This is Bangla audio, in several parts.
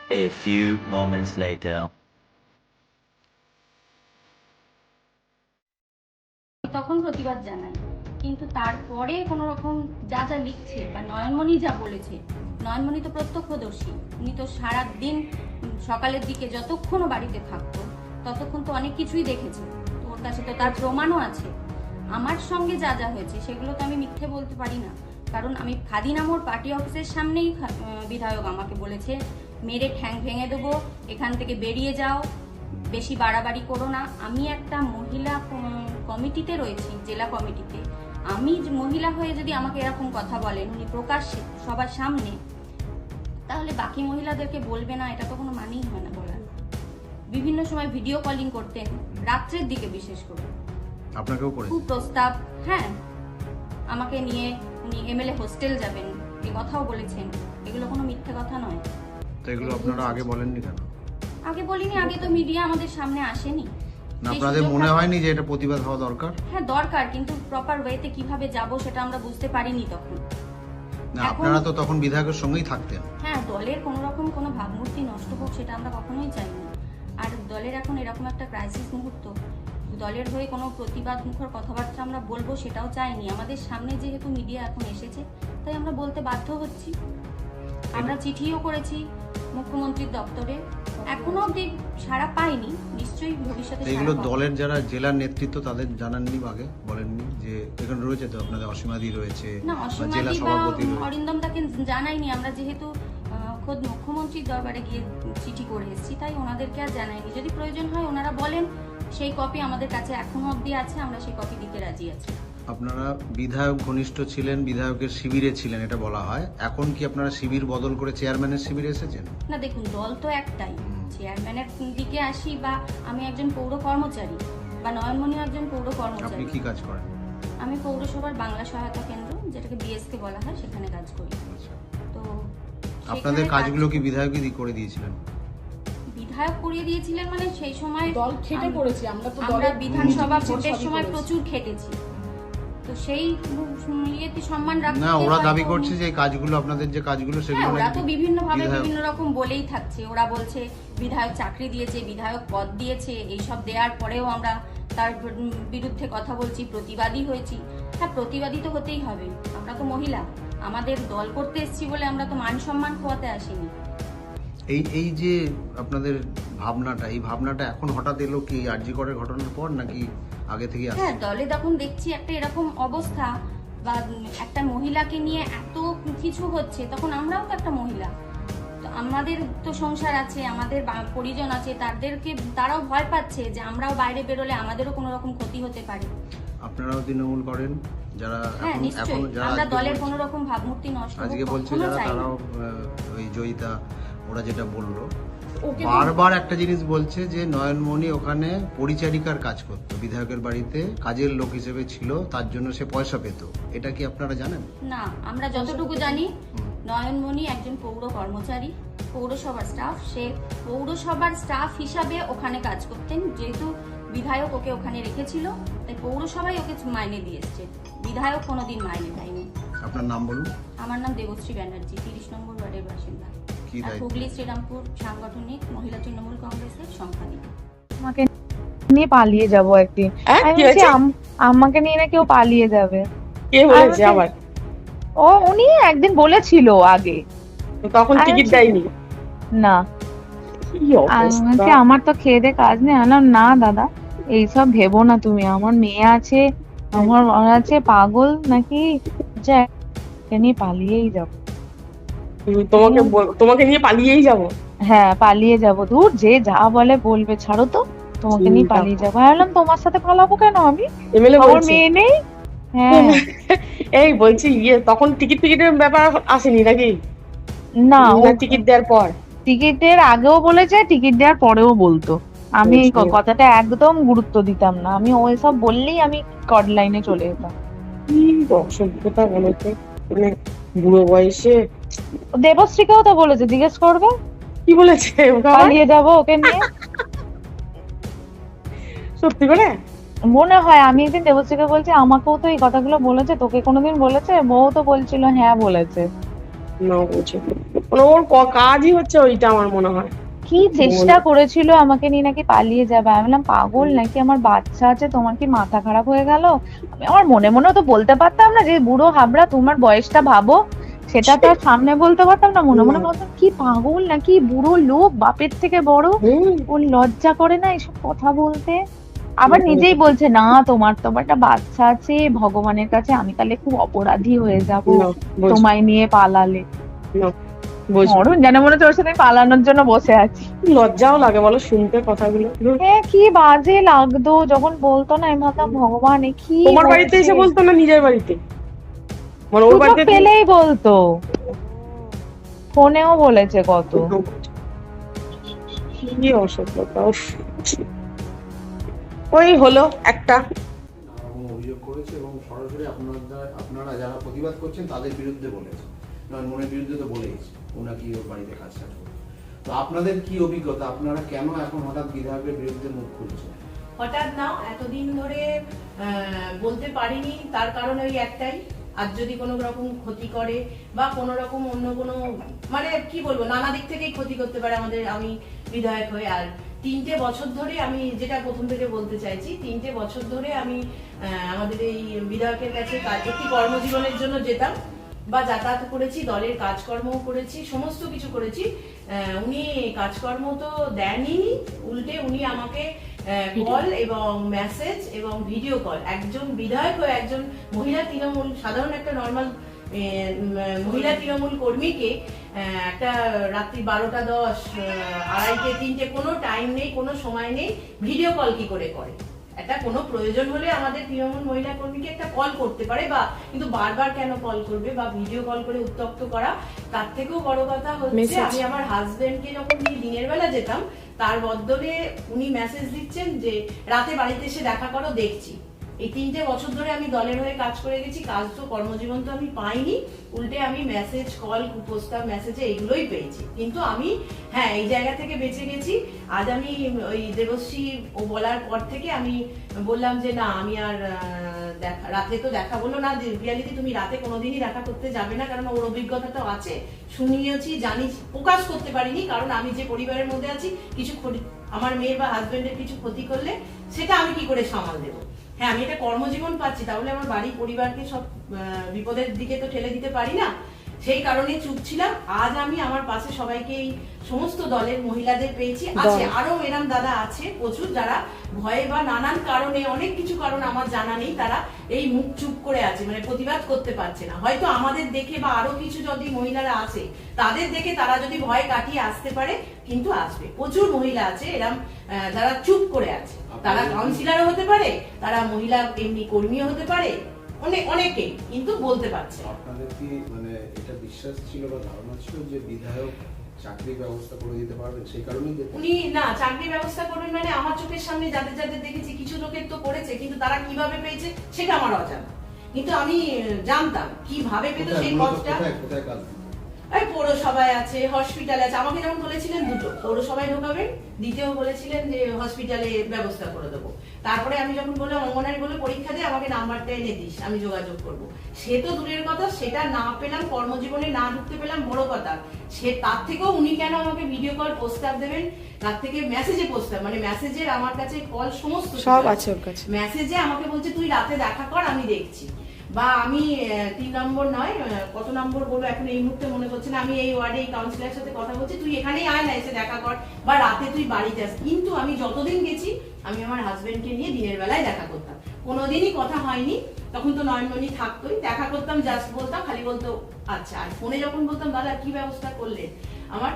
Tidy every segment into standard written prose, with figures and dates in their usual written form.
A few moments later. তখন প্রতিবাদ জানাই, কিন্তু তারপরে কোনো রকম যা যা লিখছে বা নয়নমণি যা বলেছে, নয়নমণি তো প্রত্যক্ষদর্শী, উনি তো সারা দিন সকালের দিকে যতক্ষণ বাড়িতে থাকতো ততক্ষণ তো অনেক কিছুই দেখেছে, তো ওর কাছে তো তার প্রমাণও আছে। আমার সঙ্গে যা যা হয়েছে সেগুলো তো আমি মিথ্যে বলতে পারি না, কারণ আমি খাদিনামোর পার্টি অফিসের সামনেই বিধায়ক আমাকে বলেছে মেরে ঠ্যাং ভেঙে দেবো, এখান থেকে বেরিয়ে যাও, বেশি বাড়াবাড়ি করো না। আমি একটা মহিলা কমিটিতে রয়েছি, জেলা কমিটিতে, আমি মহিলা হয়ে যদি আমাকে এরকম কথা বলেন উনি প্রকাশ্যে সবার সামনে, তাহলে বাকি মহিলাদেরকে বলবে না, এটা তো কোনো মানেই হয় না বলার। বিভিন্ন সময় ভিডিও কলিং করতেন রাত্রের দিকে, বিশেষ করে আপনাকেও করে খুব প্রস্তাব, হ্যাঁ, আমাকে নিয়ে উনি এমএলএ হোস্টেল যাবেন এই কথাও বলেছেন, এগুলো কোনো মিথ্যে কথা নয়। তো এগুলো আপনারা আগে বলেননি কেন? আগে বলিনি, আগে তো মিডিয়া আমাদের সামনে আসেনি। না, আপনাদের মনে হয়নি যে এটা প্রতিবাদ হওয়া দরকার? হ্যাঁ দরকার, কিন্তু প্রপার ওয়েতে কিভাবে যাব সেটা আমরা বুঝতে পারিনি তখন। না, আপনারা তো তখন বিধায়কের সঙ্গেই থাকতেন। হ্যাঁ, দলের কোনো রকম কোনো ভাবমূর্তি নষ্ট হোক সেটা আমরা কখনোই চাইনি। আর দলের এখন এরকম একটা ক্রাইসিস মুহূর্ত, দলের হয়ে কোনো প্রতিবাদ মুখর কথাবার্তা আমরা বলবো সেটাও চাইনি। আমাদের সামনে যেহেতু মিডিয়া এখন এসেছে তাই আমরা বলতে বাধ্য হচ্ছি। আমরা চিঠিও করেছি মুখ্যমন্ত্রীর দপ্তরে, এখনো অব্দি সাড়া পাইনি, নিশ্চয়ই ভবিষ্যতে এগুলো সাড়া পাবো। দলের যারা জেলার নেতৃত্ব তাদের জানাননি আগে, বলেননি যে এখানে রয়েছে তো আপনাদের অসীমাদি রয়েছে না, বা অসীমাদি জেলা বা সভাপতি রয়েছে? অরিন্দম তাকে জানাইনি, আমরা যেহেতু খোদ মুখ্যমন্ত্রীর দরবারে গিয়ে চিঠি করে এসেছি তাই ওনাদেরকে আর জানাইনি। যদি প্রয়োজন হয় ওনারা বলেন, সেই কপি আমাদের কাছে এখনো অবধি আছে, আমরা সেই কপি দিতে রাজি আছি। আপনারা বিধায়ক ঘনিষ্ঠ ছিলেন, বিধায়কের শিবিরে ছিলেন এটা বলা হয়, এখন কি আপনারা শিবির বদল করে চেয়ারম্যানের শিবিরে এসেছেন? না দেখুন, দল তো একটাই, চেয়ারম্যানের দিকে আসি বা আমি একজন পৌর কর্মচারী বা নয়নমণিও একজন পৌর আপনি কর্মচারী। কি কাজ করেন? আমি পৌরসভার বাংলা সহায়তা কেন্দ্র, যেটাকে বিএসকে বলা হয়, সেখানে কাজ করি। আচ্ছা। তো আপনাদের সেখানে কাজগুলো কি বিধায়কই করে দিয়েছিলেন? বিধায়ক করিয়ে দিয়েছিলেন, মানে সেই সময় দল খেটে করেছি আমরা, তো আমরা দলের বিধানসভা জিনিস ভোটের সবই সময় করেছি। প্রচুর খেটেছি, তো সেই ইয়েতে সম্মান রাখতে না, ওরা হয়তো দাবি করছে যে এই কাজগুলো, আপনাদের যে কাজগুলো হ্যাঁ, সেগুলো ওরা তো নাকি বিভিন্ন ভাবে বিধায়ক- বিভিন্ন রকম বলেই থাকছে। ওরা বলছে বিধায়ক চাকরি দিয়েছে, বিধায়ক পদ দিয়েছে, এইসব দেওয়ার পরেও আমরা তার বিরুদ্ধে কথা বলছি, প্রতিবাদী হয়েছি। হ্যাঁ, প্রতিবাদী তো হতেই হবে, আমরা তো মহিলা, আমাদের দল করতে এসেছি বলে আমরা তো মান সম্মান খোয়াতে আসিনি। এই যে আপনাদের ভাবনাটা, এই ভাবনাটা এখন হঠাৎ এলো কি আরজি করের ঘটনার পর, নাকি আগে থেকে হ্যাঁ, আসছে? দলে যখন দেখছি একটা এরকম অবস্থা বা একটা মহিলাকে নিয়ে এত কিছু হচ্ছে, তখন আমরাও তো একটা মহিলা, তো আমাদের তো সংসার আছে, আমাদের পরিজন আছে, তারাও ভয় পাচ্ছে যে আমরাও বাইরে বেরোলে আমাদেরও কোনো রকম ক্ষতি হতে পারে। আপনারাও তৃণমূল করেন, যারা হ্যাঁ এখন নিশ্চয়ই, যারা আমরা আজকে দলের বলছে- কোনো রকম ভাবমূর্তি নষ্ট হোক আজকে বলছে কখনো যারা, চাই না। তারাও ওই জয়িতা, ওরা যেটা বললো ওকে বারবার একটা জিনিস বলছে যে নয়নমণি ওখানে পরিচারিকার কাজ করতো, বিধায়কের বাড়িতে কাজের লোক হিসেবে ছিল, তার জন্য সে পয়সা পেত। এটা কি আপনারা জানেন? না, আমরা যতটুকু জানি নয়নমণি একজন পৌর কর্মচারী, পৌরসভার স্টাফ, সে পৌরসভার স্টাফ হিসাবে ওখানে কাজ করতেন, যেহেতু বিধায়ক ওকে ওখানে রেখেছিল তাই পৌরসভাই ওকে মাইনে দিয়ে এসছে, বিধায়ক কোনোদিন মাইনে দেয়নি। আপনার নাম বলুন। আমার নাম দেবশ্রী ব্যানার্জি, 30 নম্বর ওয়ার্ডের বাসিন্দা, কি আর দায়িত্ব? হুগলি শ্রীরামপুর সাংগঠনিক মহিলা তৃণমূল কংগ্রেসের সম্পাদিকা। আমাকে নিয়ে পালিয়ে যাব একদিন। হ্যাঁ, আমি কি বলছি হয়েছে? আমাকে নিয়ে না কেউ পালিয়ে যাবে। কে বলেছে আমাকে- আবার? উনি একদিন বলেছিল আগে। তখন আমি টিকিট বলছি- দেয়নি? না, কি আমি অবস্থা! বলছি আমার তো খেয়ে দে কাজ নেই। আলাম না দাদা, এইসব ভেবো না তুমি, আমার মেয়ে আছে, আমার আছে, পাগল নাকি, যা একে নিয়ে পালিয়েই যাব। তোমাকে নিয়ে পালিয়েই যাব? হ্যাঁ, পালিয়ে যাব, দূর যে যা বলে বলবে, ছাড়ো তো, তোমাকে নিয়ে চিন্তা পালিয়ে যাবো। ভাবলাম তোমার সাথে পালাবো কেন আমি, এমএলএ আমার বলছে? মেয়ে নেই। হ্যাঁ, এই বলছি তখন টিকিটের ব্যাপার আসেনি নাকি? না ও না, টিকিট দেওয়ার পর? টিকিটের আগেও বলেছে, টিকিট দেওয়ার পরেও বলতো। আমি এই আচ্ছা। কথাটা একদম গুরুত্ব দিতাম না, আমি ওই সব বললেই আমি কড লাইনে চলে যেতাম। কি অসভ্যতা বলেছে, মানে বুড়ো বয়সে দেবশ্রীকেও তো বলেছে, জিজ্ঞেস করবে, কি বলেছে ওকে আবার? পালিয়ে যাবো ওকে নিয়ে। সত্যি করে? মনে হয় আমি একদিন দেবশ্রীকে বলছি আমাকেও তো এই কথাগুলো বলেছে, তোকে কোনোদিন বলেছে? বউ তো বলছিল হ্যাঁ বলেছে। না, বলছে মানে ওর কাজই হচ্ছে ওইটা আমার মনে হয়। কি চেষ্টা করেছিল আমাকে নিয়ে নাকি পালিয়ে যাবে, আমি বললাম পাগল নাকি, আমার বাচ্চা আছে, তোমার কি মাথা খারাপ হয়ে গেল? আমি আমার মনে মনে তো বলতে পারতাম না যে বুড়ো হাবড়া, তোমার বয়সটা ভাবো, সেটা তো আর সামনে বলতে পারতাম না, মনে মনে ভাবতাম কি পাগল নাকি, বুড়ো লোক, বাপের থেকে বড়, ওর লজ্জা করে না এসব কথা বলতে? আবার নিজেই বলছে না তোমার তো আবার একটা বাচ্চা আছে, ভগবানের কাছে আমি তাহলে খুব অপরাধী হয়ে যাব তোমায় নিয়ে পালালে। মরণ যেন মনে হচ্ছে ওর সাথে পালানোর জন্য বসে আছি। লজ্জাও লাগে বলো শুনতে কথাগুলো। হ্যাঁ কি বাজে লাগতো যখন বলতো না, আমি ভাবতাম ভগবান এ কি তোমার বাড়িতে এসে বলতো না নিজের বাড়িতে? মানে ওর বাড়িতে পেলেই বলতো, ফোনেও বলেছে কত। কি অসভ্যতা! ওই হলো একটা অভিযোগ করেছে এবং সরাসরি আপনারা যারা প্রতিবাদ করছেন তাদের বিরুদ্ধে বলেছে, নয়নমণির বিরুদ্ধে তো বলেইছে ওনাকে ওর বাড়িতে কাজ করে। তো আপনাদের কি অভিজ্ঞতা, আপনারা কেন এখন হঠাৎ বিধায়কের বিরুদ্ধে মুখ খুলছেন? হঠাৎ না, এতদিন ধরে বলতে পারিনি, তার কারণ ওই একটাই, আর যদি কোনো রকম ক্ষতি করে বা কোনো রকম অন্য কোনো মানে কি বলবো নানা দিক থেকেই ক্ষতি করতে পারে আমাদের, আমি বিধায়ক হয়ে। আর 3টে বছর ধরে আমি যেটা প্রথম থেকে বলতে চাইছি, 3টে বছর ধরে আমি আমাদের এই বিধায়কের কাছে একটি কর্মজীবনের জন্য যেতাম বা যাতায়াত করেছি, দলের কাজকর্মও করেছি, সমস্ত কিছু করেছি। উনি কাজকর্ম তো দেনই, উল্টে উনি আমাকে কল এবং মেসেজ এবং ভিডিও কল, একজন বিধায়ক হয়ে একজন মহিলা তৃণমূল, সাধারণ একটা নর্মাল মহিলা তৃণমূল কর্মীকে একটা রাত্রি 12টা 10, 2:30, 3টে কোনো টাইম নেই, কোনো সময় নেই, ভিডিও কল কি করে করে? একটা কোনো প্রয়োজন হলে আমাদের তৃণমূল মহিলা কর্মীকে একটা কল করতে পারে, বা কিন্তু বারবার কেন কল করবে বা ভিডিও কল করে উত্তপ্ত করা? তার থেকেও বড় কথা হচ্ছে আমি আমার হাজবেন্ডকে যখন নিয়ে দিনের বেলা যেতাম, তার বদলে উনি মেসেজ দিচ্ছেন যে রাতে বাড়িতে এসে দেখা করো, দেখছি। এই 3টে বছর ধরে আমি দলের হয়ে কাজ করে গেছি, কাজ তো কর্মজীবন তো আমি পাইনি, উল্টে আমি মেসেজ, কল, কুপ্রস্তাব, মেসেজে এইগুলোই পেয়েছি। কিন্তু আমি হ্যাঁ এই জায়গা থেকে বেঁচে গেছি। আজ আমি ওই দেবশ্রী ও বলার পর থেকে আমি বললাম যে না, আমি আর রাতে তো দেখা বললো না, যে রিয়ালিটি তুমি রাতে কোনোদিনই দেখা করতে যাবে না, কারণ ওর অভিজ্ঞতা তো আছে, শুনিয়েছি, জানি, প্রকাশ করতে পারিনি, কারণ আমি যে পরিবারের মধ্যে আছি, কিছু আমার মেয়ের বা হাজবেন্ডের কিছু ক্ষতি করলে সেটা আমি কি করে সামাল দেবো? হ্যাঁ আমি এটা কর্মজীবন পাচ্ছি, তাহলে আমার বাড়ি পরিবারকে সব বিপদের দিকে তো ঠেলে দিতে পারি না, সেই কারণে চুপ ছিলাম। আজ আমি আমার পাশে সবাইকে, এই সমস্ত দলের মহিলাদের পেয়েছি, আছে আরো এরম দাদা আছে প্রচুর, যারা ভয়ে বা নানান কারণে, অনেক কিছু কারণ আমার জানা নেই, তারা এই মুখ চুপ করে আছে, মানে প্রতিবাদ করতে পারছে না। হয়তো আমাদের দেখে বা আরো কিছু যদি মহিলারা আছে তাদের দেখে তারা যদি ভয় কাটিয়ে আসতে পারে, কিন্তু আসবে। প্রচুর মহিলা আছে এরম যারা চুপ করে আছে, তারা কাউন্সিলরও হতে পারে, তারা মহিলা এমনি কর্মীও হতে পারে, অনেকে, কিন্তু বলতে পারছে। আপনাদের কি মানে এটা বিশ্বাস ছিল বা ধারণা ছিল যে বিধায়ক চাকরির ব্যবস্থা করে দিতে পারবেন, সেই কারণেই উনি না চাকরির ব্যবস্থা করবেন? মানে আমার চোখের সামনে যাদের যাদের দেখেছি, কিছু লোকের তো করেছে, কিন্তু তারা কিভাবে পেয়েছে সেটা আমার অজানা, কিন্তু আমি জানতাম কিভাবে পেতো সেই পথটা। এই পৌরসভায় আছে, হসপিটালে আছে, আমাকে যেমন বলেছিলেন দুটো, পৌরসভায় ঢোকাবেন, দ্বিতীয় বলেছিলেন যে হসপিটালে ব্যবস্থা করে দেবো। তারপরে আমি যখন বললাম অঙ্গনারী বলে পরীক্ষা দিয়ে আমাকে নাম্বারটা এনে দিস, আমি যোগাযোগ করব, সে তো দূরের কথা, সেটা না পেলাম, কর্মজীবনে না ঢুকতে পেলাম, বড় কথা। সে তার থেকেও উনি কেন আমাকে ভিডিও কল প্রস্তাব দেবেন, তার থেকে মেসেজে প্রস্তাব, মানে মেসেজের আমার কাছে কল সমস্ত সব আছে ওর কাছে, মেসেজে আমাকে বলছে তুই রাতে দেখা কর, আমি দেখছি। বা আমি 3 নম্বর নয়, কত নম্বর বলবো এখন এই মুহূর্তে মনে করছে না, আমি এই ওয়ার্ডে এই কাউন্সিলরের সাথে কথা বলছি, তুই এখানেই আয় না, এসে দেখা কর, বা রাতে তুই বাড়িতে আস। কিন্তু আমি যতদিন গেছি, আমি আমার হাজবেন্ডকে নিয়ে দিনের বেলায় দেখা করতাম, কোনোদিনই কথা হয়নি। তখন তো নয়নমণি থাকতোই, দেখা করতাম, জাস্ট বলতাম, খালি বলতো আচ্ছা। আর ফোনে যখন বলতাম দাদা কি ব্যবস্থা করলে, আমার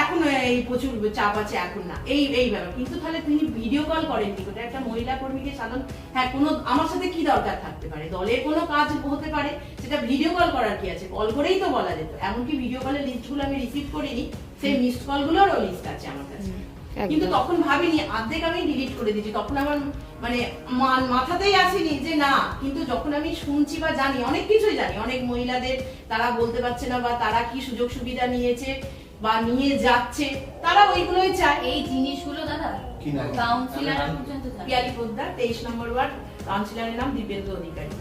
এখন এই প্রচুর চাপ আছে, এখন না, এই ব্যাপার। কিন্তু তাহলে তিনি ভিডিও কল করেন কি করে একটা মহিলা কর্মীকে? সাধারণ হ্যাঁ কোনো আমার সাথে কি দরকার থাকতে পারে, দলের কোনো কাজ হতে পারে, সেটা ভিডিও কল করার কি আছে? কল করেই তো বলা যেত। এমনকি ভিডিও কলের লিস্টগুলো আমি রিসিভ করিনি, সেই মিসড কলগুলোরও লিস্ট আছে আমার কাছে, কিন্তু তখন ভাবিনি, অর্ধেক আমি ডিলিট করে দিয়েছি। তখন আমার মানে মাথাতেই আসেনি যে না, কিন্তু যখন আমি শুনছি বা জানি, অনেক কিছুই জানি, অনেক মহিলাদের তারা বলতে পারছে না, বা তারা কি সুযোগ সুবিধা নিয়েছে বা নিয়ে যাচ্ছে, তারা ওইগুলোই চায়। এই জিনিসগুলো দাদা কাউন্সিলর পর্যন্ত পিয়ালি পোদ্দার, 23 নম্বর ওয়ার্ড, কাউন্সিলরের নাম দীপেন্দ্র অধিকারী।